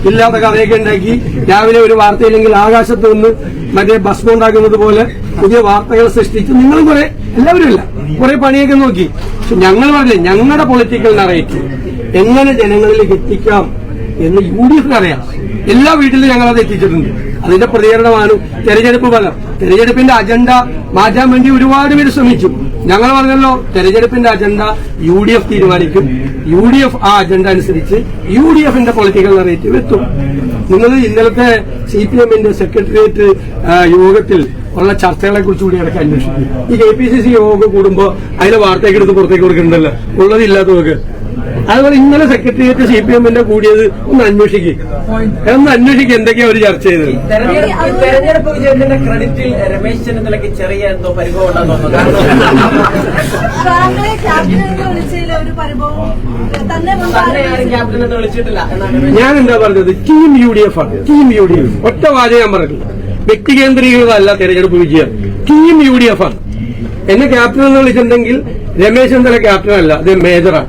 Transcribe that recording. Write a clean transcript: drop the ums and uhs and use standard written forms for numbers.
ഇല്ലാത്ത കഥയൊക്കെ ഉണ്ടാക്കി രാവിലെ ഒരു വാർത്തയില്ലെങ്കിൽ ആകാശത്ത് നിന്ന് മറ്റേ ഭസ്മം ഉണ്ടാക്കുന്നത് പോലെ പുതിയ വാർത്തകൾ സൃഷ്ടിച്ച് നിങ്ങളും കുറെ, എല്ലാവരും ഇല്ല, കുറെ പണിയൊക്കെ നോക്കി. പക്ഷെ ഞങ്ങൾ പറഞ്ഞില്ലേ, ഞങ്ങളുടെ പൊളിറ്റിക്കൽ നറേറ്റീവ് എങ്ങനെ ജനങ്ങളിലേക്ക് എത്തിക്കാം എന്ന് UDF അറിയാം. എല്ലാ വീട്ടിലും ഞങ്ങളത് എത്തിച്ചിട്ടുണ്ട്. അതിന്റെ പ്രതികരണമാണ് തെരഞ്ഞെടുപ്പ് ഫലം. തെരഞ്ഞെടുപ്പിന്റെ അജണ്ട മാറ്റാൻ വേണ്ടി ഒരുപാട് പേര് ശ്രമിച്ചു. ഞങ്ങൾ പറഞ്ഞല്ലോ, തെരഞ്ഞെടുപ്പിന്റെ അജണ്ട UDF തീരുമാനിക്കും. UDF ആ അജണ്ട അനുസരിച്ച് UDFന്റെ പൊളിറ്റിക്കൽ നറേറ്റീവ് എത്തും. നിങ്ങൾ ഇന്നലത്തെ CPMന്റെ സെക്രട്ടേറിയറ്റ് യോഗത്തിൽ ഉള്ള ചർച്ചകളെ കുറിച്ച് കൂടി ഇടയ്ക്ക് അന്വേഷിക്കും. ഈ KPCC യോഗം കൂടുമ്പോൾ അതിലെ വാർത്തയൊക്കെ എടുത്ത് പുറത്തേക്ക് കൊടുക്കുന്നുണ്ടല്ലോ, ഉള്ളതില്ലാത്തവർക്ക്. അതുപോലെ ഇന്നലെ സെക്രട്ടേറിയറ്റ് CPMന്റെ കൂടിയത് ഒന്ന് അന്വേഷിക്കും, എന്തൊക്കെയാ അവർ ചർച്ച ചെയ്തത്. തെരഞ്ഞെടുപ്പ് വിജയത്തിന്റെ ക്രെഡിറ്റിൽ രമേശ് ചെന്നിത്തലയ്ക്ക് ചെറിയ എന്തോ പരിഭവം ഉണ്ടെന്ന് തോന്നുന്നു. ഞാൻ എന്താ പറഞ്ഞത്, ടീം UDF ആണ്. ടീം UDF ഒറ്റ വാചകം ഞാൻ പറഞ്ഞില്ല. വ്യക്തി കേന്ദ്രീകൃതമല്ല തെരഞ്ഞെടുപ്പ് വിജയം, ടീം UDF ആണ്. എന്നെ ക്യാപ്റ്റൻ എന്ന് വിളിച്ചിട്ടുണ്ടെങ്കിൽ രമേശ് ചെന്നിത്തല ക്യാപ്റ്റൻ അല്ല, അത് മേജറാണ്.